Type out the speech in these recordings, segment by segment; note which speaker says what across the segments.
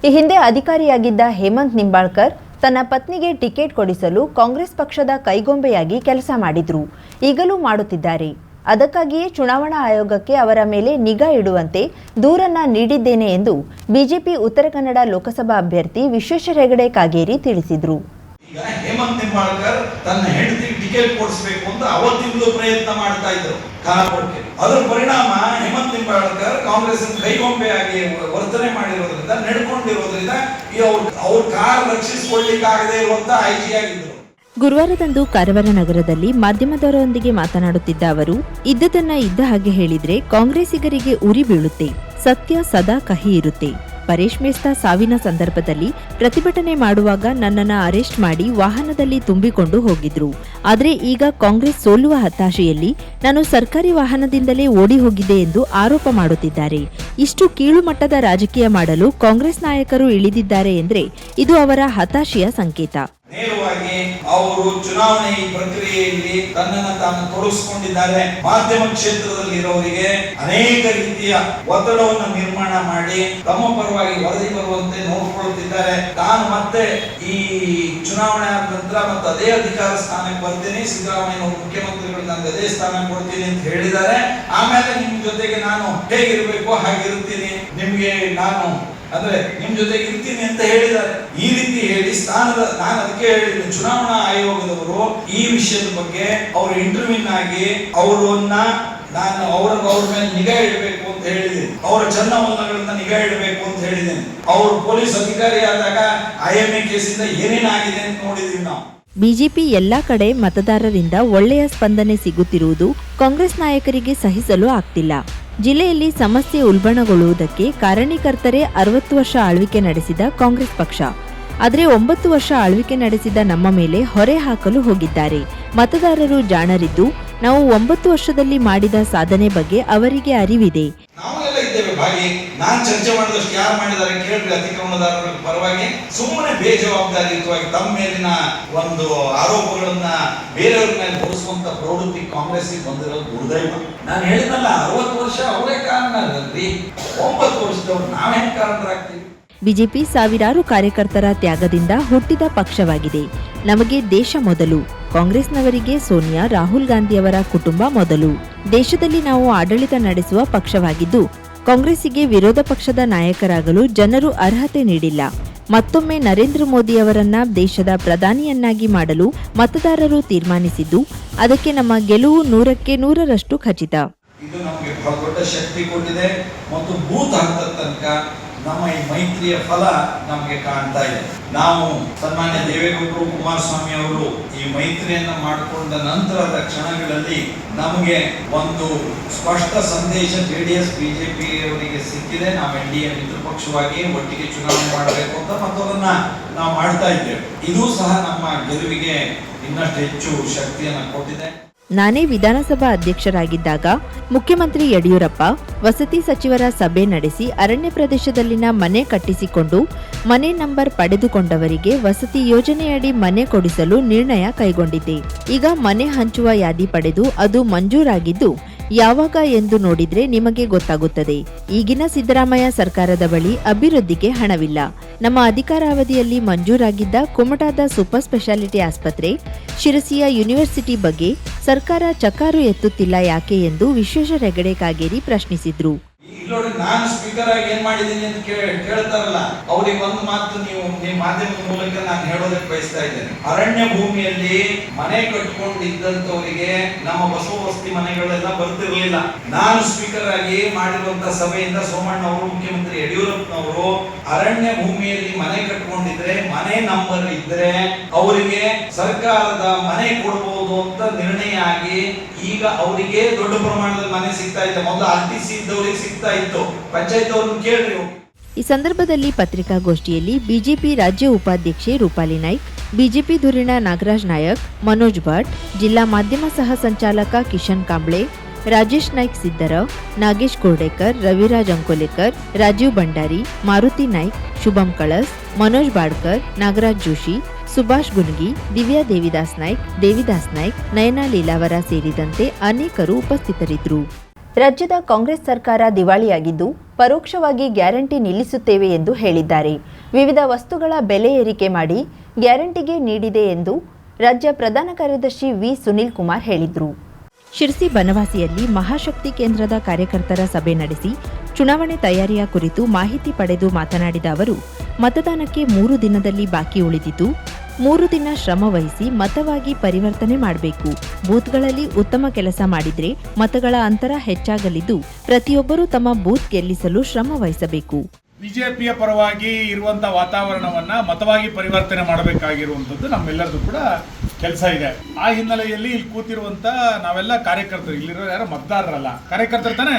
Speaker 1: ಈ ಹಿಂದೆ ಅಧಿಕಾರಿಯಾಗಿದ್ದ ಹೇಮಂತ್ ನಿಂಬಾಳ್ಕರ್ ತನ್ನ ಪತ್ನಿಗೆ ಟಿಕೆಟ್ ಕೊಡಿಸಲು ಕಾಂಗ್ರೆಸ್ ಪಕ್ಷದ ಕೈಗೊಂಬೆಯಾಗಿ ಕೆಲಸ ಮಾಡಿದ್ರು. ಈಗಲೂ ಮಾಡುತ್ತಿದ್ದಾರೆ. ಅದಕ್ಕಾಗಿಯೇ ಚುನಾವಣಾ ಆಯೋಗಕ್ಕೆ ಅವರ ಮೇಲೆ ನಿಗಾ ಇಡುವಂತೆ ದೂರನ್ನ ನೀಡಿದ್ದೇನೆ ಎಂದು ಬಿಜೆಪಿ ಉತ್ತರ ಕನ್ನಡ ಲೋಕಸಭಾ ಅಭ್ಯರ್ಥಿ ವಿಶ್ವೇಶ್ವರ ಹೆಗಡೆ ಕಾಗೇರಿ ತಿಳಿಸಿದರು.
Speaker 2: ಈಗ ಹೇಮಂತ್ ನಿಂಬಾಳ್ಕರ್ ತನ್ನ ಹೆಂಡತಿಗೆ ಟಿಕೆಟ್ ಕೊಡಿಸಬೇಕು ಅಂತ ಅವತ್ತಿಂದಲೂ ಪ್ರಯತ್ನ ಮಾಡ್ತಾ ಇದ್ರು ಖಾನಾಪುರಕ್ಕೆ. ಅದರ ಪರಿಣಾಮ ಹೇಮಂತ್ ನಿಂಬಾಳ್ಕರ್ ಕಾಂಗ್ರೆಸ್ ಕೈಗೊಂಬೆಯಾಗಿ ವರ್ತನೆ ಮಾಡಿರೋದ್ರಿಂದ ನಡ್ಕೊಂಡಿರೋದ್ರಿಂದ ಅವ್ರ ಕಾರ್ ರಕ್ಷಿಸಿಕೊಳ್ಳಿಕ್ಕಾಗದೇ ಇರುವಂತ ಆಯ್ಕೆಯಾಗಿದ್ರು.
Speaker 1: ಗುರುವಾರದಂದು ಕಾರವಾರ ನಗರದಲ್ಲಿ ಮಾಧ್ಯಮದವರೊಂದಿಗೆ ಮಾತನಾಡುತ್ತಿದ್ದ ಅವರು, ಇದ್ದದನ್ನ ಇದ್ದ ಹಾಗೆ ಹೇಳಿದ್ರೆ ಕಾಂಗ್ರೆಸ್ಸಿಗರಿಗೆ ಉರಿ ಬೀಳುತ್ತೆ, ಸತ್ಯ ಸದಾ ಕಹಿ ಇರುತ್ತೆ. ಪರೇಶ್ ಮೇಸ್ತಾ ಸಾವಿನ ಸಂದರ್ಭದಲ್ಲಿ ಪ್ರತಿಭಟನೆ ಮಾಡುವಾಗ ನನ್ನನ್ನು ಅರೆಸ್ಟ್ ಮಾಡಿ ವಾಹನದಲ್ಲಿ ತುಂಬಿಕೊಂಡು ಹೋಗಿದ್ರು. ಆದರೆ ಈಗ ಕಾಂಗ್ರೆಸ್ ಸೋಲುವ ಹತಾಶೆಯಲ್ಲಿ ನಾನು ಸರ್ಕಾರಿ ವಾಹನದಿಂದಲೇ ಓಡಿ ಹೋಗಿದ್ದೆ ಎಂದು ಆರೋಪ ಮಾಡುತ್ತಿದ್ದಾರೆ. ಇಷ್ಟು ಕೀಳು ಮಟ್ಟದ ರಾಜಕೀಯ ಮಾಡಲು ಕಾಂಗ್ರೆಸ್ ನಾಯಕರು ಇಳಿದಿದ್ದಾರೆ ಎಂದ್ರೆ ಇದು ಅವರ ಹತಾಶೆಯ ಸಂಕೇತ.
Speaker 2: ನೇರವಾಗಿ ಅವರು ಚುನಾವಣೆ ಪ್ರಕ್ರಿಯೆಯಲ್ಲಿ ತನ್ನನ್ನು ತಾನು ತೊಡಗಿಸಿಕೊಂಡಿದ್ದಾರೆ. ಮಾಧ್ಯಮ ಕ್ಷೇತ್ರದಲ್ಲಿ ಇರೋರಿಗೆ ಅನೇಕ ರೀತಿಯ ಒತ್ತಡವನ್ನು ನಿರ್ಮಾಣ ಮಾಡಿ ತಮ್ಮ ಪರವಾಗಿ ವರದಿ ಬರುವಂತೆ ನೋಡಿಕೊಳ್ಳುತ್ತಿದ್ದಾರೆ. ತಾನು ಮತ್ತೆ ಈ ಚುನಾವಣೆ ಆದ ನಂತರ ಮತ್ತೆ ಅದೇ ಅಧಿಕಾರ ಸ್ಥಾನಕ್ಕೆ ಬರ್ತೀನಿ, ಸಿದ್ದರಾಮಯ್ಯ ಮುಖ್ಯಮಂತ್ರಿಗಳು ನನಗೆ ಅದೇ ಸ್ಥಾನ ಕೊಡ್ತೀನಿ ಅಂತ ಹೇಳಿದ್ದಾರೆ. ಆಮೇಲೆ ನಿಮ್ ಜೊತೆಗೆ ನಾನು ಹೇಗಿರ್ಬೇಕು ಹಾಗಿರ್ತೀನಿ, ನಿಮ್ಗೆ ನಾನು ಅಂದ್ರೆ ನಿಮ್ ಜೊತೆಗೆ ಇರ್ತೀನಿ ಅಂತ ಹೇಳಿದ್ದಾರೆ. ಈ ರೀತಿ ಹೇಳಿ ನಾನು ಅದಕ್ಕೆ ಹೇಳಿದ್ದೀನಿ, ಚುನಾವಣಾ ಆಯೋಗದವರು ಈ ವಿಷಯದ ಬಗ್ಗೆ ಅವರು ಇಂಟರ್ವ್ಯೂನ್ ಆಗಿ ನಾನು ಅವ್ರ ಮೇಲೆ ನಿಗಾ ಇಡಬೇಕು ಅಂತ ಹೇಳಿದ್ದೀನಿ. ಅವರ ಚಲನವಲನಗಳನ್ನ ನಿಗಾ ಇಡಬೇಕು ಅಂತ ಹೇಳಿದ್ದೀನಿ. ಅವರು ಪೊಲೀಸ್ ಅಧಿಕಾರಿ ಆದಾಗ IMA ಕೇಸಿಂದ ಏನೇನಾಗಿದೆ ಅಂತ ನೋಡಿದೀವಿ ನಾವು.
Speaker 1: ಬಿಜೆಪಿ ಎಲ್ಲಾ ಕಡೆ ಮತದಾರರಿಂದ ಒಳ್ಳೆಯ ಸ್ಪಂದನೆ ಸಿಗುತ್ತಿರುವುದು ಕಾಂಗ್ರೆಸ್ ನಾಯಕರಿಗೆ ಸಹಿಸಲು ಆಗ್ತಿಲ್ಲ. ಜಿಲ್ಲೆಯಲ್ಲಿ ಸಮಸ್ಯೆ ಉಲ್ಬಣಗೊಳ್ಳುವುದಕ್ಕೆ ಕಾರಣೀಕರ್ತರೇ 60 ವರ್ಷ ಆಳ್ವಿಕೆ ನಡೆಸಿದ ಕಾಂಗ್ರೆಸ್ ಪಕ್ಷ. ಆದರೆ 9 ವರ್ಷ ಆಳ್ವಿಕೆ ನಡೆಸಿದ ನಮ್ಮ ಮೇಲೆ ಹೊರೆ ಹಾಕಲು ಹೋಗಿದ್ದಾರೆ. ಮತದಾರರು ಜಾಣರಿದ್ದು ನಾವು 9 ವರ್ಷದಲ್ಲಿ ಮಾಡಿದ ಸಾಧನೆ ಬಗ್ಗೆ ಅವರಿಗೆ ಅರಿವಿದೆ.
Speaker 2: ನಾವೆಲ್ಲ ಇದ್ದೇವೆ ಭಾಗಿ. ನಾನು ಚರ್ಚೆ ಮಾಡಿದಷ್ಟು ಯಾರು ಮಾಡಿದ್ದಾರೆ ಕೇಳ್ರಿ. ಅತಿಕ್ರಮಣದಾರರ ಪರವಾಗಿ ಸುಮ್ಮನೆ ಬೇಜವಾಬ್ದಾರಿಯುತವಾಗಿ ತಮ್ಮ ಮೇಲಿನ ಒಂದು ಆರೋಪಗಳನ್ನ ಬೇರೆಯವ್ರ ಮೇಲೆ ಹೊರಿಸುವಂತ ಪ್ರವೃತ್ತಿ ಕಾಂಗ್ರೆಸ್ಗೆ ಬಂದಿರೋದು ದುರ್ದೈವ. ನಾನು ಹೇಳಿದ್ನಲ್ಲ, 60 ವರ್ಷ ಅವರೇ ಕಾರಣರಲ್ರಿ, 9 ವರ್ಷದವ್ರು ನಾವೇ ಕಾರಣರಾಗ್ತೀವಿ.
Speaker 1: ಬಿಜೆಪಿ ಸಾವಿರಾರು ಕಾರ್ಯಕರ್ತರ ತ್ಯಾಗದಿಂದ ಹುಟ್ಟಿದ ಪಕ್ಷವಾಗಿದೆ. ನಮಗೆ ದೇಶ ಮೊದಲು. ಕಾಂಗ್ರೆಸ್ನವರಿಗೆ ಸೋನಿಯಾ, ರಾಹುಲ್ ಗಾಂಧಿಯವರ ಕುಟುಂಬ ಮೊದಲು. ದೇಶದಲ್ಲಿ ನಾವು ಆಡಳಿತ ನಡೆಸುವ ಪಕ್ಷವಾಗಿದ್ದು ಕಾಂಗ್ರೆಸ್ಸಿಗೆ ವಿರೋಧ ಪಕ್ಷದ ನಾಯಕರಾಗಲು ಜನರು ಅರ್ಹತೆ ನೀಡಿಲ್ಲ. ಮತ್ತೊಮ್ಮೆ ನರೇಂದ್ರ ಮೋದಿಯವರನ್ನ ದೇಶದ ಪ್ರಧಾನಿಯನ್ನಾಗಿ ಮಾಡಲು ಮತದಾರರು ತೀರ್ಮಾನಿಸಿದ್ದು ಅದಕ್ಕೆ ನಮ್ಮ ಗೆಲುವು 100ಕ್ಕೆ 100ರಷ್ಟು ಖಚಿತ.
Speaker 2: ಇದು ನಮಗೆ ಬಹಳ ದೊಡ್ಡ ಶಕ್ತಿ ಕೊಟ್ಟಿದೆ ಮತ್ತು ಬೂತ್ ಹಂತದ ತನಕ ನಮ್ಮ ಈ ಮೈತ್ರಿಯ ಫಲ ನಮಗೆ ಕಾಣ್ತಾ ಇದೆ. ನಾವು ಸನ್ಮಾನ್ಯ ದೇವೇಗೌಡರು, ಕುಮಾರಸ್ವಾಮಿ ಅವರು ಈ ಮೈತ್ರಿಯನ್ನ ಮಾಡಿಕೊಂಡ ನಂತರದ ಕ್ಷಣಗಳಲ್ಲಿ ನಮಗೆ ಒಂದು ಸ್ಪಷ್ಟ ಸಂದೇಶ JDS BJP ಅವರಿಗೆ ಸಿಕ್ಕಿದೆ. ನಾವು NDA ಮಿತ್ರ ಪಕ್ಷವಾಗಿ ಒಟ್ಟಿಗೆ ಚುನಾವಣೆ ಮಾಡಬೇಕು ಅಂತ ಮತ್ತದನ್ನ ನಾವು ಮಾಡ್ತಾ ಇದ್ದೇವೆ. ಇದು ಸಹ ನಮ್ಮ ಗೆಲುವಿಗೆ ಇನ್ನಷ್ಟು ಹೆಚ್ಚು ಶಕ್ತಿಯನ್ನು ಕೊಟ್ಟಿದೆ.
Speaker 1: ನಾನೇ ವಿಧಾನಸಭಾ ಅಧ್ಯಕ್ಷರಾಗಿದ್ದಾಗ ಮುಖ್ಯಮಂತ್ರಿ ಯಡಿಯೂರಪ್ಪ ವಸತಿ ಸಚಿವರ ಸಭೆ ನಡೆಸಿ ಅರಣ್ಯ ಪ್ರದೇಶದಲ್ಲಿನ ಮನೆ ಕಟ್ಟಿಸಿಕೊಂಡು ಮನೆ ನಂಬರ್ ಪಡೆದುಕೊಂಡವರಿಗೆ ವಸತಿ ಯೋಜನೆಯಡಿ ಮನೆ ಕೊಡಿಸಲು ನಿರ್ಣಯ ಕೈಗೊಂಡಿದ್ದೆ. ಈಗ ಮನೆ ಹಂಚುವ ಯಾದಿ ಪಡೆದು ಅದು ಮಂಜೂರಾಗಿದ್ದು ಯಾವಾಗ ಎಂದು ನೋಡಿದ್ರೆ ನಿಮಗೆ ಗೊತ್ತಾಗುತ್ತದೆ. ಈಗಿನ ಸಿದ್ದರಾಮಯ್ಯ ಸರ್ಕಾರದ ಬಳಿ ಅಭಿವೃದ್ಧಿಗೆ ಹಣವಿಲ್ಲ. ನಮ್ಮ ಅಧಿಕಾರಾವಧಿಯಲ್ಲಿ ಮಂಜೂರಾಗಿದ್ದ ಕುಮಟಾದ ಸೂಪರ್ ಸ್ಪೆಷಾಲಿಟಿ ಆಸ್ಪತ್ರೆ, ಶಿರಸಿಯ ಯೂನಿವರ್ಸಿಟಿ ಬಗ್ಗೆ ಸರ್ಕಾರ ಚಕಾರು ಎತ್ತುತ್ತಿಲ್ಲ ಯಾಕೆ ಎಂದು ವಿಶ್ವೇಶ್ವರ ಹೆಗಡೆ ಕಾಗೇರಿ ಪ್ರಶ್ನಿಸಿದ್ರು.
Speaker 2: ನೋಡಿ, ನಾನು ಸ್ಪೀಕರ್ ಆಗಿ ಏನ್ ಮಾಡಿದ್ದೀನಿ ಅಂತ ಕೇಳ್ತಾರಲ್ಲ, ಅವ್ರಿಗೆ ಒಂದು ಮಾತು ನಿಮ್ಮ ಮಾಧ್ಯಮದ ಮೂಲಕ ನಾನು ಹೇಳೋದಕ್ಕೆ ಬಯಸ್ತಾ ಇದ್ದೇನೆ. ಅರಣ್ಯ ಭೂಮಿಯಲ್ಲಿ ಮನೆ ಕಟ್ಕೊಂಡಿದ್ದಂತವರಿಗೆ ನಮ್ಮ ಬಸವವಸ್ತಿ ಮನೆಗಳೆಲ್ಲ ಬರ್ತಿರ್ಲಿಲ್ಲ. ನಾನು ಸ್ಪೀಕರ್ ಆಗಿ ಮಾಡಿರುವಂತ ಸಭೆಯಿಂದ ಸೋಮಣ್ಣ ಅವರು, ಮುಖ್ಯಮಂತ್ರಿ ಯಡಿಯೂರಪ್ಪನವರು ಅರಣ್ಯ ಭೂಮಿಯಲ್ಲಿ ಮನೆ ಕಟ್ಕೊಂಡಿದ್ರೆ ಮನೆ ನಂಬರ್ ಇದ್ರೆ ಅವರಿಗೆ ಸರ್ಕಾರದ ಮನೆ ಕೊಡಬಹುದು ಅಂತ ನಿರ್ಣಯ ಆಗಿ ಈಗ ಅವರಿಗೆ ದೊಡ್ಡ ಪ್ರಮಾಣದಲ್ಲಿ ಮನೆ ಸಿಗ್ತಾ ಇದೆ. ಮೊದಲು RTC ಇದ್ದವರಿಗೆ ಸಿಗ್ತಾ ಇತ್ತು. ಪಂಚಾಯತ್ ಅವ್ರನ್ನ ಕೇಳ್ರಿ.
Speaker 1: ಈ ಸಂದರ್ಭದಲ್ಲಿ ಪತ್ರಿಕಾಗೋಷ್ಠಿಯಲ್ಲಿ ಬಿಜೆಪಿ ರಾಜ್ಯ ಉಪಾಧ್ಯಕ್ಷೆ ರೂಪಾಲಿ ನಾಯ್ಕ್, ಬಿಜೆಪಿ ಧುರೀಣ ನಾಗರಾಜ್ ನಾಯಕ್, ಮನೋಜ್ ಭಟ್, ಜಿಲ್ಲಾ ಮಾಧ್ಯಮ ಸಹ ಸಂಚಾಲಕ ಕಿಶನ್ ಕಾಂಬ್ಳೆ, ರಾಜೇಶ್ ನಾಯ್ಕ್ ಸಿದ್ದರ, ನಾಗೇಶ್ ಕೋರ್ಡೇಕರ್, ರವಿರಾಜ್ ಅಂಕೋಲೇಕರ್, ರಾಜೀವ್ ಭಂಡಾರಿ, ಮಾರುತಿ ನಾಯ್ಕ್, ಶುಭಂ ಕಳಸ್, ಮನೋಜ್ ಬಾಡ್ಕರ್, ನಾಗರಾಜ್ ಜೋಶಿ, ಸುಭಾಷ್ ಗುನ್ಗಿ, ದಿವ್ಯಾ ದೇವಿದಾಸ್ ನಾಯ್ಕ್, ನಯನಾ ಲೀಲಾವರ ಸೇರಿದಂತೆ ಅನೇಕರು ಉಪಸ್ಥಿತರಿದ್ದರು. ರಾಜ್ಯದ ಕಾಂಗ್ರೆಸ್ ಸರ್ಕಾರ ದಿವಾಳಿಯಾಗಿದ್ದು ಪರೋಕ್ಷವಾಗಿ ಗ್ಯಾರಂಟಿ ನಿಲ್ಲಿಸುತ್ತೇವೆ ಎಂದು ಹೇಳಿದ್ದಾರೆ. ವಿವಿಧ ವಸ್ತುಗಳ ಬೆಲೆ ಏರಿಕೆ ಮಾಡಿ ಗ್ಯಾರಂಟಿಗೆ ನೀಡಿದೆ ಎಂದು ರಾಜ್ಯ ಪ್ರಧಾನ ಕಾರ್ಯದರ್ಶಿ ವಿ ಸುನೀಲ್ ಕುಮಾರ್ ಹೇಳಿದರು. ಶಿರ್ಸಿ ಬನವಾಸಿಯಲ್ಲಿ ಮಹಾಶಕ್ತಿ ಕೇಂದ್ರದ ಕಾರ್ಯಕರ್ತರ ಸಭೆ ನಡೆಸಿ ಚುನಾವಣೆ ತಯಾರಿಯ ಕುರಿತು ಮಾಹಿತಿ ಪಡೆದು ಮಾತನಾಡಿದ ಅವರು, ಮತದಾನಕ್ಕೆ 3 ದಿನದಲ್ಲಿ ಬಾಕಿ ಉಳಿದಿದ್ದು 3 ದಿನ ಶ್ರಮ ವಹಿಸಿ ಮತವಾಗಿ ಪರಿವರ್ತನೆ ಮಾಡಬೇಕು. ಬೂತ್ಗಳಲ್ಲಿ ಉತ್ತಮ ಕೆಲಸ ಮಾಡಿದ್ರೆ ಮತಗಳ ಅಂತರ ಹೆಚ್ಚಾಗಲಿದ್ದು ಪ್ರತಿಯೊಬ್ಬರೂ ತಮ್ಮ ಬೂತ್ ಗೆಲ್ಲಿಸಲು ಶ್ರಮ ವಹಿಸಬೇಕು.
Speaker 3: ಬಿಜೆಪಿಯ ಪರವಾಗಿ ಇರುವಂತಹ ವಾತಾವರಣವನ್ನ ಮತವಾಗಿ ಪರಿವರ್ತನೆ ಮಾಡಬೇಕಾಗಿರುವಂತದ್ದು ನಮ್ಮೆಲ್ಲರದು ಕೂಡ ಕೆಲಸ ಇದೆ. ಆ ಹಿನ್ನೆಲೆಯಲ್ಲಿ ಇಲ್ಲಿ ಕೂತಿರುವಂತ ನಾವೆಲ್ಲ ಕಾರ್ಯಕರ್ತರು, ಇಲ್ಲಿರೋ ಯಾರು ಮತದಾರರಲ್ಲ, ಕಾರ್ಯಕರ್ತರು ತಾನೆ,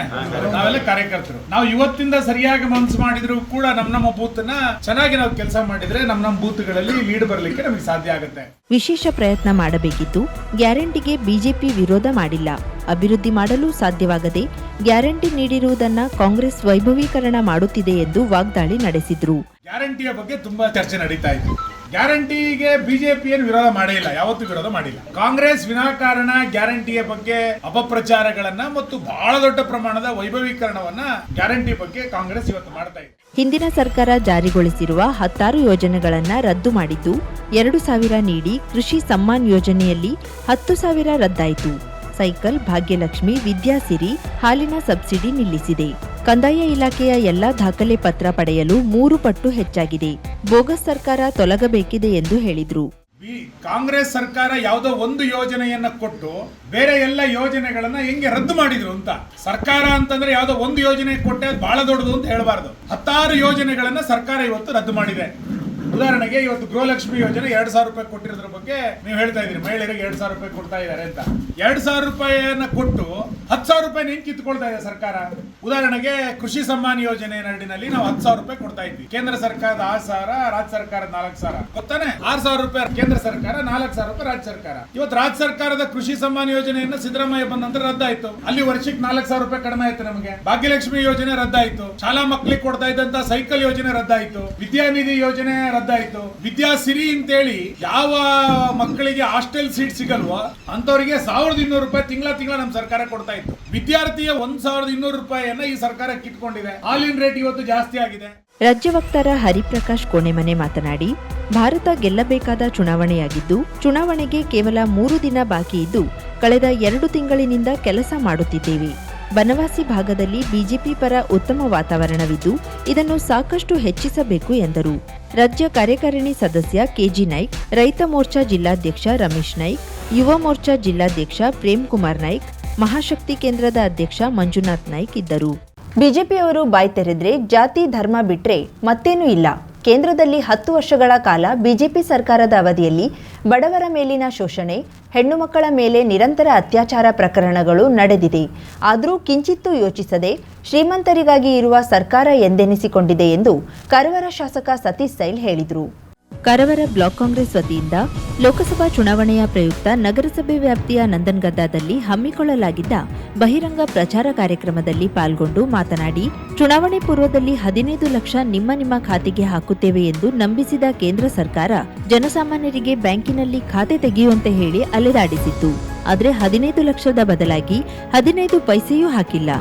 Speaker 3: ನಾವೆಲ್ಲ ಕಾರ್ಯಕರ್ತರು. ನಾವು ಇವತ್ತಿಂದ ಸರಿಯಾಗಿ ಮನಸ್ಸು ಮಾಡಿದ್ರು ಕೂಡ ನಮ್ಮ ಬೂತ್ ನ ಚೆನ್ನಾಗಿ ನಾವು ಕೆಲಸ ಮಾಡಿದ್ರೆ ನಮ್ಮ ಬೂತ್ಗಳಲ್ಲಿ ಲೀಡ್ ಬರಲಿಕ್ಕೆ ನಮಗೆ ಸಾಧ್ಯ ಆಗುತ್ತೆ.
Speaker 1: ವಿಶೇಷ ಪ್ರಯತ್ನ ಮಾಡಬೇಕಿದ್ದು ಗ್ಯಾರಂಟಿಗೆ ಬಿಜೆಪಿ ವಿರೋಧ ಮಾಡಿಲ್ಲ. ಅಭಿವೃದ್ಧಿ ಮಾಡಲು ಸಾಧ್ಯವಾಗದೆ ಗ್ಯಾರಂಟಿ ನೀಡಿರುವುದನ್ನ ಕಾಂಗ್ರೆಸ್ ವೈಭವೀಕರಣ ಮಾಡುತ್ತಿದೆ ಎಂದು ವಾಗ್ದಾಳಿ ನಡೆಸಿದ್ರು.
Speaker 3: ಗ್ಯಾರಂಟಿಯ ಬಗ್ಗೆ ತುಂಬಾ ಚರ್ಚೆ ನಡೀತಾ ಇದೆ. ಗ್ಯಾರಂಟಿಗೆ ಬಿಜೆಪಿಯನ್ನು ವಿರೋಧ ಮಾಡೇ ಇಲ್ಲ, ಯಾವತ್ತೂ ವಿರೋಧ ಮಾಡಿಲ್ಲ. ಕಾಂಗ್ರೆಸ್ ವಿನಾಕಾರಣ ಗ್ಯಾರಂಟಿಯ ಬಗ್ಗೆ ಅಪಪ್ರಚಾರಗಳನ್ನ ಮತ್ತು ಬಹಳ ದೊಡ್ಡ ಪ್ರಮಾಣದ ವೈಭವೀಕರಣವನ್ನ ಗ್ಯಾರಂಟಿ ಬಗ್ಗೆ ಕಾಂಗ್ರೆಸ್ ಇವತ್ತು ಮಾಡ್ತಾ ಇದೆ.
Speaker 1: ಹಿಂದಿನ ಸರ್ಕಾರ ಜಾರಿಗೊಳಿಸಿರುವ 16 ಯೋಜನೆಗಳನ್ನ ರದ್ದು ಮಾಡಿದ್ದು 2,000 ನೀಡಿ ಕೃಷಿ ಸಮ್ಮಾನ್ ಯೋಜನೆಯಲ್ಲಿ 10,000 ರದ್ದಾಯಿತು. ಸೈಕಲ್, ಭಾಗ್ಯಲಕ್ಷ್ಮಿ, ವಿದ್ಯಾಸಿರಿ, ಹಾಲಿನ ಸಬ್ಸಿಡಿ ನಿಲ್ಲಿಸಿದೆ. ಕಂದಾಯ ಇಲಾಖೆಯ ಎಲ್ಲಾ ದಾಖಲೆ ಪತ್ರ ಪಡೆಯಲು 3 ಪಟ್ಟು ಹೆಚ್ಚಾಗಿದೆ. ಬೋಗಸ್ ಸರ್ಕಾರ ತೊಲಗಬೇಕಿದೆ ಎಂದು ಹೇಳಿದ್ರು.
Speaker 3: ಕಾಂಗ್ರೆಸ್ ಸರ್ಕಾರ ಯಾವುದೋ ಒಂದು ಯೋಜನೆಯನ್ನ ಕೊಟ್ಟು ಬೇರೆ ಎಲ್ಲ ಯೋಜನೆಗಳನ್ನ ಹೆಂಗೆ ರದ್ದು ಮಾಡಿದ್ರು ಅಂತ. ಸರ್ಕಾರ ಅಂತಂದ್ರೆ ಯಾವುದೋ ಒಂದು ಯೋಜನೆ ಕೊಟ್ಟೆ ಬಹಳ ದೊಡ್ಡದು ಅಂತ ಹೇಳಬಾರ್ದು. 16 ಯೋಜನೆಗಳನ್ನ ಸರ್ಕಾರ ಇವತ್ತು ರದ್ದು ಮಾಡಿದೆ. ಉದಾಹರಣೆಗೆ ಇವತ್ತು ಗೃಹಲಕ್ಷ್ಮಿ ಯೋಜನೆ 2,000 ರೂಪಾಯಿ ಕೊಟ್ಟಿರೋದ್ರ ಬಗ್ಗೆ ನೀವು ಹೇಳ್ತಾ ಇದ್ರಿ, ಮಹಿಳೆಯರಿಗೆ 2,000 ರೂಪಾಯಿ ಕೊಡ್ತಾ ಇದ್ದಾರೆ ಅಂತ. 2,000 ರೂಪಾಯಿಯನ್ನ ಕೊಟ್ಟು 10,000 ರೂಪಾಯಿ ಹೆಂಗ್ ಕಿತ್ಕೊಳ್ತಾ ಇದೆ ಸರ್ಕಾರ. ಉದಾಹರಣೆಗೆ ಕೃಷಿ ಸಮ್ಮಾನ್ ಯೋಜನೆ ನಡಿನಲ್ಲಿ ನಾವು 10,000 ರೂಪಾಯಿ ಕೊಡ್ತಾ ಇದ್ವಿ. ಕೇಂದ್ರ ಸರ್ಕಾರದ 6,000, ರಾಜ್ಯ ಸರ್ಕಾರದ 4,000 ಗೊತ್ತಾನೆ. 6,000 ರೂಪಾಯಿ ಕೇಂದ್ರ ಸರ್ಕಾರ, 4,000 ರೂಪಾಯಿ ರಾಜ್ಯ ಸರ್ಕಾರ. ಇವತ್ತು ರಾಜ್ಯ ಸರ್ಕಾರದ ಕೃಷಿ ಸಮ್ಮಾನ್ ಯೋಜನೆಯನ್ನು ಸಿದ್ದರಾಮಯ್ಯ ಬಂದ ನಂತರ ರದ್ದಾಯ್ತು. ಅಲ್ಲಿ ವರ್ಷಕ್ಕೆ 4,000 ರೂಪಾಯಿ ಕಡಿಮೆ ಆಯ್ತು ನಮಗೆ. ಭಾಗ್ಯಲಕ್ಷ್ಮಿ ಯೋಜನೆ ರದ್ದಾಯ್ತು. ಶಾಲಾ ಮಕ್ಕಳಿಗೆ ಕೊಡ್ತಾ ಇದ್ದಂತ ಸೈಕಲ್ ಯೋಜನೆ ರದ್ದಾಯ್ತು. ವಿದ್ಯಾನಿಧಿ ಯೋಜನೆ ರದ್ದಾಯ್ತು. ವಿದ್ಯಾಸಿರಿ ಅಂತೇಳಿ ಯಾವ ಮಕ್ಕಳಿಗೆ ಹಾಸ್ಟೆಲ್ ಸೀಟ್ ಸಿಗಲ್ವೋ ಅಂತವರಿಗೆ 1,200 ರೂಪಾಯಿ ತಿಂಗಳ ನಮ್ಮ ಸರ್ಕಾರ ಕೊಡ್ತಾ ಇತ್ತು. ವಿದ್ಯಾರ್ಥಿಯ 1,200 ರೂಪಾಯಿಯನ್ನ ಈ ಸರ್ಕಾರ ಕಿತ್ಕೊಂಡಿದೆ. ಹಾಲಿನ ರೇಟ್ ಇವತ್ತು ಜಾಸ್ತಿ ಆಗಿದೆ.
Speaker 1: ರಾಜ್ಯ ವಕ್ತಾರ ಹರಿಪ್ರಕಾಶ್ ಕೋಣೆಮನೆ ಮಾತನಾಡಿ, ಭಾರತ ಗೆಲ್ಲಬೇಕಾದ ಚುನಾವಣೆಯಾಗಿದ್ದು ಚುನಾವಣೆಗೆ ಕೇವಲ 3 ದಿನ ಬಾಕಿ ಇದ್ದು ಕಳೆದ 2 ತಿಂಗಳಿನಿಂದ ಕೆಲಸ ಮಾಡುತ್ತಿದ್ದೇವೆ. ಬನವಾಸಿ ಭಾಗದಲ್ಲಿ ಬಿಜೆಪಿ ಪರ ಉತ್ತಮ ವಾತಾವರಣವಿದ್ದು ಇದನ್ನು ಸಾಕಷ್ಟು ಹೆಚ್ಚಿಸಬೇಕು ಎಂದರು. ರಾಜ್ಯ ಕಾರ್ಯಕಾರಿಣಿ ಸದಸ್ಯ ಕೆಜಿ ನಾಯ್ಕ್, ರೈತ ಮೋರ್ಚಾ ಜಿಲ್ಲಾಧ್ಯಕ್ಷ ರಮೇಶ್ ನಾಯ್ಕ್, ಯುವ ಮೋರ್ಚಾ ಜಿಲ್ಲಾಧ್ಯಕ್ಷ ಪ್ರೇಮ್ ಕುಮಾರ್ ನಾಯ್ಕ್, ಮಹಾಶಕ್ತಿ ಕೇಂದ್ರದ ಅಧ್ಯಕ್ಷ ಮಂಜುನಾಥ್ ನಾಯ್ಕ್ ಇದ್ದರು. ಬಿಜೆಪಿಯವರು ಬಾಯ್ ತೆರೆದ್ರೆ ಜಾತಿ ಧರ್ಮ ಬಿಟ್ರೆ ಮತ್ತೇನೂ ಇಲ್ಲ. ಕೇಂದ್ರದಲ್ಲಿ 10 ವರ್ಷಗಳ ಕಾಲ ಬಿಜೆಪಿ ಸರ್ಕಾರದ ಅವಧಿಯಲ್ಲಿ ಬಡವರ ಮೇಲಿನ ಶೋಷಣೆ, ಹೆಣ್ಣು ಮಕ್ಕಳ ಮೇಲೆ ನಿರಂತರ ಅತ್ಯಾಚಾರ ಪ್ರಕರಣಗಳು ನಡೆದಿದೆ. ಆದರೂ ಕಿಂಚಿತ್ತೂ ಯೋಚಿಸದೆ ಶ್ರೀಮಂತರಿಗಾಗಿ ಇರುವ ಸರ್ಕಾರ ಎಂದೆನಿಸಿಕೊಂಡಿದೆ ಎಂದು ಕಾರವಾರ ಶಾಸಕ ಸತೀಶ್ ಸೈಲ್ ಹೇಳಿದರು. ಕಾರವಾರ ಬ್ಲಾಕ್ ಕಾಂಗ್ರೆಸ್ ವತಿಯಿಂದ ಲೋಕಸಭಾ ಚುನಾವಣೆಯ ಪ್ರಯುಕ್ತ ನಗರಸಭೆ ವ್ಯಾಪ್ತಿಯ ನಂದನ್ಗದ್ದಾದಲ್ಲಿ ಹಮ್ಮಿಕೊಳ್ಳಲಾಗಿದ್ದ ಬಹಿರಂಗ ಪ್ರಚಾರ ಕಾರ್ಯಕ್ರಮದಲ್ಲಿ ಪಾಲ್ಗೊಂಡು ಮಾತನಾಡಿ, ಚುನಾವಣೆ ಪೂರ್ವದಲ್ಲಿ 15 ಲಕ್ಷ ನಿಮ್ಮ ಖಾತೆಗೆ ಹಾಕುತ್ತೇವೆ ಎಂದು ನಂಬಿಸಿದ ಕೇಂದ್ರ ಸರ್ಕಾರ ಜನಸಾಮಾನ್ಯರಿಗೆ ಬ್ಯಾಂಕಿನಲ್ಲಿ ಖಾತೆ ತೆಗೆಯುವಂತೆ ಹೇಳಿ ಅಲೆದಾಡಿಸಿತ್ತು. ಆದರೆ 15 ಲಕ್ಷದ ಬದಲಾಗಿ 15 ಪೈಸೆಯೂ ಹಾಕಿಲ್ಲ.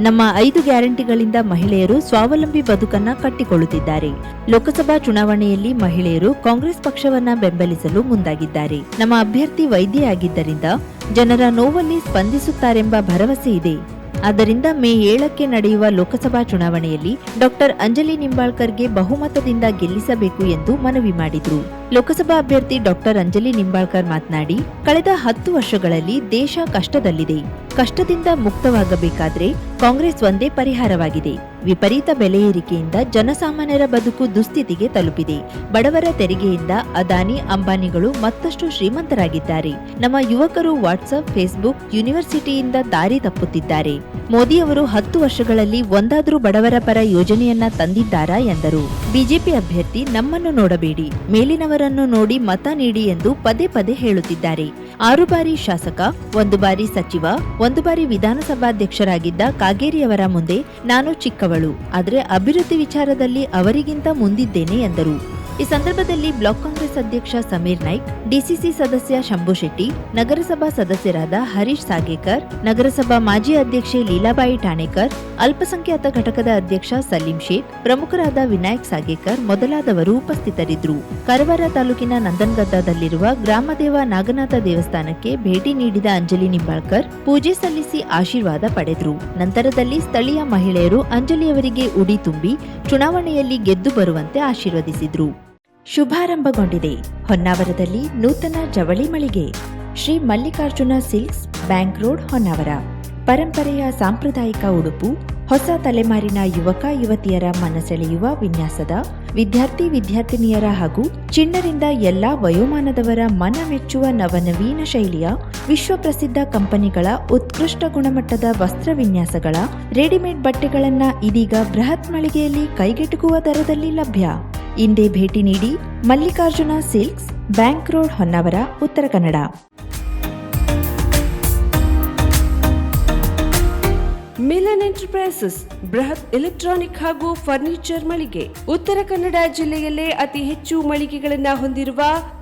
Speaker 1: ನಮ್ಮ 5 ಗ್ಯಾರಂಟಿಗಳಿಂದ ಮಹಿಳೆಯರು ಸ್ವಾವಲಂಬಿ ಬದುಕನ್ನ ಕಟ್ಟಿಕೊಳ್ಳುತ್ತಿದ್ದಾರೆ. ಲೋಕಸಭಾ ಚುನಾವಣೆಯಲ್ಲಿ ಮಹಿಳೆಯರು ಕಾಂಗ್ರೆಸ್ ಪಕ್ಷವನ್ನ ಬೆಂಬಲಿಸಲು ಮುಂದಾಗಿದ್ದಾರೆ. ನಮ್ಮ ಅಭ್ಯರ್ಥಿ ವೈದ್ಯೆಯಾಗಿದ್ದರಿಂದ ಜನರ ನೋವಲ್ಲಿ ಸ್ಪಂದಿಸುತ್ತಾರೆಂಬ ಭರವಸೆ ಇದೆ. ಆದ್ದರಿಂದ ಮೇ 7ಕ್ಕೆ ನಡೆಯುವ ಲೋಕಸಭಾ ಚುನಾವಣೆಯಲ್ಲಿ ಡಾಕ್ಟರ್ ಅಂಜಲಿ ನಿಂಬಾಳ್ಕರ್ಗೆ ಬಹುಮತದಿಂದ ಗೆಲ್ಲಿಸಬೇಕು ಎಂದು ಮನವಿ ಮಾಡಿದರು. ಲೋಕಸಭಾ ಅಭ್ಯರ್ಥಿ ಡಾಕ್ಟರ್ ಅಂಜಲಿ ನಿಂಬಾಳ್ಕರ್ ಮಾತನಾಡಿ, ಕಳೆದ 10 ವರ್ಷಗಳಲ್ಲಿ ದೇಶ ಕಷ್ಟದಲ್ಲಿದೆ. ಕಷ್ಟದಿಂದ ಮುಕ್ತವಾಗಬೇಕಾದ್ರೆ ಕಾಂಗ್ರೆಸ್ ಒಂದೇ ಪರಿಹಾರವಾಗಿದೆ. ವಿಪರೀತ ಬೆಲೆ ಏರಿಕೆಯಿಂದ ಜನಸಾಮಾನ್ಯರ ಬದುಕು ದುಸ್ಥಿತಿಗೆ ತಲುಪಿದೆ. ಬಡವರ ತೆರಿಗೆಯಿಂದ ಅದಾನಿ ಅಂಬಾನಿಗಳು ಮತ್ತಷ್ಟು ಶ್ರೀಮಂತರಾಗಿದ್ದಾರೆ. ನಮ್ಮ ಯುವಕರು ವಾಟ್ಸ್ಆಪ್, ಫೇಸ್ಬುಕ್, ಯೂನಿವರ್ಸಿಟಿಯಿಂದ ದಾರಿ ತಪ್ಪುತ್ತಿದ್ದಾರೆ. ಮೋದಿ ಅವರು 10 ವರ್ಷಗಳಲ್ಲಿ ಒಂದಾದ್ರೂ ಬಡವರ ಪರ ಯೋಜನೆಯನ್ನ ತಂದಿದ್ದಾರಾ ಎಂದರು. ಬಿಜೆಪಿ ಅಭ್ಯರ್ಥಿ ನಮ್ಮನ್ನು ನೋಡಬೇಡಿ, ಮೇಲಿನವರನ್ನು ನೋಡಿ ಮತ ನೀಡಿ ಎಂದು ಪದೇ ಪದೇ ಹೇಳುತ್ತಿದ್ದಾರೆ. 6 ಬಾರಿ ಶಾಸಕ, 1 ಬಾರಿ ಸಚಿವ, 1 ಬಾರಿ ವಿಧಾನಸಭಾಧ್ಯಕ್ಷರಾಗಿದ್ದ ಕಾಗೇರಿಯವರ ಮುಂದೆ ನಾನು ಚಿಕ್ಕವಳು, ಆದರೆ ಅಭಿವೃದ್ಧಿ ವಿಚಾರದಲ್ಲಿ ಅವರಿಗಿಂತ ಮುಂದಿದ್ದೇನೆ ಎಂದರು. ಈ ಸಂದರ್ಭದಲ್ಲಿ ಬ್ಲಾಕ್ ಕಾಂಗ್ರೆಸ್ ಕಾಂಗ್ರೆಸ್ ಅಧ್ಯಕ್ಷ ಸಮೀರ್ ನಾಯ್ಕ್, ಡಿಸಿಸಿ ಸದಸ್ಯ ಶಂಭು ಶೆಟ್ಟಿ, ನಗರಸಭಾ ಸದಸ್ಯರಾದ ಹರೀಶ್ ಸಾಗೇಕರ್, ನಗರಸಭಾ ಮಾಜಿ ಅಧ್ಯಕ್ಷೆ ಲೀಲಾಬಾಯಿ ಠಾಣೇಕರ್, ಅಲ್ಪಸಂಖ್ಯಾತ ಘಟಕದ ಅಧ್ಯಕ್ಷ ಸಲೀಂ ಶೇಖ್, ಪ್ರಮುಖರಾದ ವಿನಾಯಕ್ ಸಾಗೇಕರ್ ಮೊದಲಾದವರು ಉಪಸ್ಥಿತರಿದ್ದರು. ಕಾರವಾರ ತಾಲೂಕಿನ ನಂದನ್ಗದ್ದದಲ್ಲಿರುವ ಗ್ರಾಮದೇವ ನಾಗನಾಥ ದೇವಸ್ಥಾನಕ್ಕೆ ಭೇಟಿ ನೀಡಿದ ಅಂಜಲಿ ನಿಂಬಾಳ್ಕರ್ ಪೂಜೆ ಸಲ್ಲಿಸಿ ಆಶೀರ್ವಾದ ಪಡೆದರು. ನಂತರದಲ್ಲಿ ಸ್ಥಳೀಯ ಮಹಿಳೆಯರು ಅಂಜಲಿಯವರಿಗೆ ಉಡಿ ತುಂಬಿ ಚುನಾವಣೆಯಲ್ಲಿ ಗೆದ್ದು ಬರುವಂತೆ ಆಶೀರ್ವದಿಸಿದ್ರು. ಶುಭಾರಂಭಗೊಂಡಿದೆ ಹೊನ್ನಾವರದಲ್ಲಿ ನೂತನ ಜವಳಿ ಮಳಿಗೆ. Shri Mallikarjuna silks, bank road, Honnavar. ಪರಂಪರೆಯ ಸಾಂಪ್ರದಾಯಿಕ ಉಡುಪು, ಹೊಸ ತಲೆಮಾರಿನ ಯುವಕ ಯುವತಿಯರ ಮನಸೆಳೆಯುವ ವಿನ್ಯಾಸದ, ವಿದ್ಯಾರ್ಥಿನಿಯರ ಹಾಗೂ ಚಿಣ್ಣರಿಂದ ಎಲ್ಲಾ ವಯೋಮಾನದವರ ಮನ ಮೆಚ್ಚುವ ನವನವೀನ ಶೈಲಿಯ ವಿಶ್ವಪ್ರಸಿದ್ಧ ಕಂಪನಿಗಳ ಉತ್ಕೃಷ್ಟ ಗುಣಮಟ್ಟದ ವಸ್ತ್ರ ವಿನ್ಯಾಸಗಳ ರೆಡಿಮೇಡ್ ಬಟ್ಟೆಗಳನ್ನ ಇದೀಗ ಬೃಹತ್ ಮಳಿಗೆಯಲ್ಲಿ ಕೈಗೆಟುಕುವ ದರದಲ್ಲಿ ಲಭ್ಯ. ಇಂದೇ ಭೇಟಿ ನೀಡಿ. Mallikarjuna silks, bank road, Honnavar, Uttara Kannada.
Speaker 4: Milan enterprises ಬೃಹತ್ ಎಲೆಕ್ಟ್ರಾನಿಕ್ ಹಾಗೂ ಫರ್ನಿಚರ್ ಮಳಿಗೆ. ಉತ್ತರ ಕನ್ನಡ ಜಿಲ್ಲೆಯಲ್ಲೇ ಅತಿ ಹೆಚ್ಚು ಮಳಿಗೆಗಳನ್ನ ಹೊಂದಿರುವ,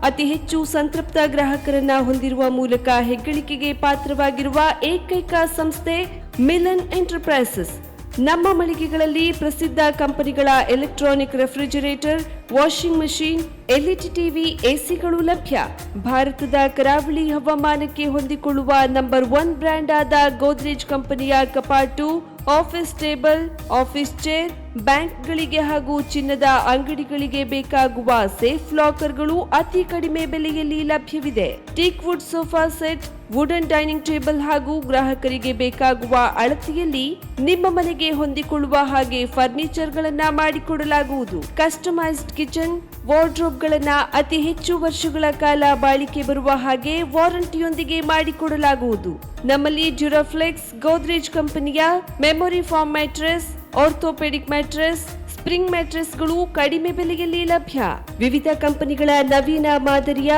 Speaker 4: ಅತಿ ಹೆಚ್ಚು ಸಂತೃಪ್ತ ಗ್ರಾಹಕರನ್ನ ಹೊಂದಿರುವ ಮೂಲಕ ಹೆಗ್ಗಳಿಕೆಗೆ ಪಾತ್ರವಾಗಿರುವ ಏಕೈಕ ಸಂಸ್ಥೆ ಮಿಲನ್ ಎಂಟರ್ಪ್ರೈಸಸ್. ನಮ್ಮ ಮಳಿಗೆಗಳಲ್ಲಿ ಪ್ರಸಿದ್ಧ ಕಂಪನಿಗಳ electronic refrigerator, washing machine, LED TV, ಎಸಿಗಳು ಲಭ್ಯ. ಭಾರತದ ಕರಾವಳಿ ಹವಾಮಾನಕ್ಕೆ ಹೊಂದಿಕೊಳ್ಳುವ ನಂಬರ್ 1 ಬ್ರ್ಯಾಂಡ್ ಆದ ಗೋದ್ರೇಜ್ ಕಂಪನಿಯ ಕಪಾಟು, ಆಫೀಸ್ ಟೇಬಲ್, ಆಫೀಸ್ ಚೇರ್, ಬ್ಯಾಂಕ್ಗಳಿಗೆ ಹಾಗೂ ಚಿನ್ನದ ಅಂಗಡಿಗಳಿಗೆ ಬೇಕಾಗುವ ಸೇಫ್ ಲಾಕರ್ಗಳು ಅತಿ ಕಡಿಮೆ ಬೆಲೆಯಲ್ಲಿ ಲಭ್ಯವಿದೆ. Teak wood sofa set, wooden dining table ಹಾಗೂ ಗ್ರಾಹಕರಿಗೆ ಬೇಕಾಗುವ ಅಳತೆಯಲ್ಲಿ ನಿಮ್ಮ ಮನೆಗೆ ಹೊಂದಿಕೊಳ್ಳುವ ಹಾಗೆ ಫರ್ನಿಚರ್ ಗಳನ್ನ ಮಾಡಿಕೊಡಲಾಗುವುದು. ಕಸ್ಟಮೈಸ್ಡ್ ಕಿಚನ್, ವಾರ್ಡ್ರೋಬ್ ಗಳನ್ನ ಅತಿ ಹೆಚ್ಚು ವರ್ಷಗಳ ಕಾಲ ಬಾಳಿಕೆ ಬರುವ ಹಾಗೆ ವಾರಂಟಿಯೊಂದಿಗೆ ಮಾಡಿಕೊಡಲಾಗುವುದು. ನಮ್ಮಲ್ಲಿ ಡ್ಯೂರಾಫ್ಲೆಕ್ಸ್, ಗೋದ್ರೇಜ್ ಕಂಪನಿಯ memory foam mattress, orthopedic mattress, spring ಮ್ಯಾಟ್ರೆಸ್ಗಳು ಕಡಿಮೆ ಬೆಲೆಯಲ್ಲಿ ಲಭ್ಯ. ವಿವಿಧ ಕಂಪನಿಗಳ ನವೀನ ಮಾದರಿಯ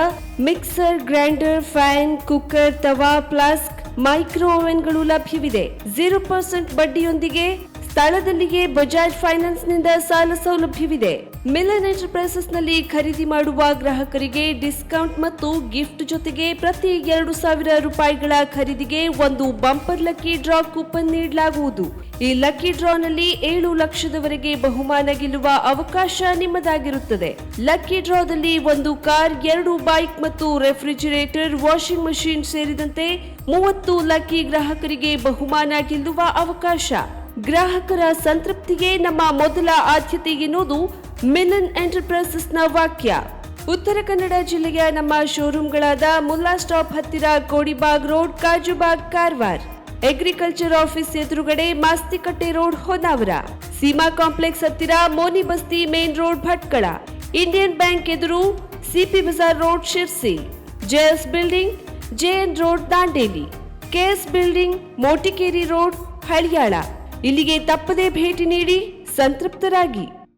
Speaker 4: mixer, grinder, fan, cooker, tawa, flask, micro ಓವೆನ್ಗಳು ಲಭ್ಯವಿದೆ. 0% ಬಡ್ಡಿಯೊಂದಿಗೆ ಸ್ಥಳದಲ್ಲಿಯೇ ಬಜಾಜ್ ಫೈನಾನ್ಸ್ ನಿಂದ ಸಾಲ ಸೌಲಭ್ಯವಿದೆ. ಮಿಲನ್ ಎಂಟರ್ಪ್ರೈಸಸ್ ನಲ್ಲಿ ಖರೀದಿ ಮಾಡುವ ಗ್ರಾಹಕರಿಗೆ ಡಿಸ್ಕೌಂಟ್ ಮತ್ತು ಗಿಫ್ಟ್ ಜೊತೆಗೆ ಪ್ರತಿ 2,000 ರೂಪಾಯಿಗಳ ಖರೀದಿಗೆ ಒಂದು ಬಂಪರ್ ಲಕ್ಕಿ ಡ್ರಾ ಕೂಪನ್ ನೀಡಲಾಗುವುದು. ಈ ಲಕ್ಕಿ ಡ್ರಾನಲ್ಲಿ 7 ಲಕ್ಷದವರೆಗೆ ಬಹುಮಾನ ಗೆಲ್ಲುವ ಅವಕಾಶ ನಿಮ್ಮದಾಗಿರುತ್ತದೆ. ಲಕ್ಕಿ ಡ್ರಾದಲ್ಲಿ 1 ಕಾರ್, 2 ಬೈಕ್ ಮತ್ತು ರೆಫ್ರಿಜಿರೇಟರ್, ವಾಷಿಂಗ್ ಮಷೀನ್ ಸೇರಿದಂತೆ 30 ಲಕ್ಕಿ ಗ್ರಾಹಕರಿಗೆ ಬಹುಮಾನ ಗೆಲ್ಲುವ ಅವಕಾಶ. ಗ್ರಾಹಕರ ಸಂತೃಪ್ತಿಗೆ ನಮ್ಮ ಮೊದಲ ಆದ್ಯತೆ ಎನ್ನುವುದು ಮಿಲನ್ ಎಂಟರ್ಪ್ರೈಸಸ್ನ ವಾಕ್ಯ. ಉತ್ತರ ಕನ್ನಡ ಜಿಲ್ಲೆಯ ನಮ್ಮ ಶೋರೂಮ್ಗಳಾದ ಮುಲ್ಲಾ ಸ್ಟಾಪ್ ಹತ್ತಿರ Kodibag road, Kajubag, Karwar. Agriculture office ಎದುರುಗಡೆ ಮಾಸ್ತಿಕಟ್ಟೆ ರೋಡ್, ಹೊನ್ನಾವರ. ಸೀಮಾ ಕಾಂಪ್ಲೆಕ್ಸ್ ಹತ್ತಿರ Moni Basti main road, Bhatkal. Indian bank ಎದುರು CP Bazaar road, Sirsi. JS building, JN road, Dandeli. KS building, Motikeri road, Haliyal. ಇಲ್ಲಿಗೆ ತಪ್ಪದೇ ಭೇಟಿ ನೀಡಿ ಸಂತೃಪ್ತರಾಗಿ.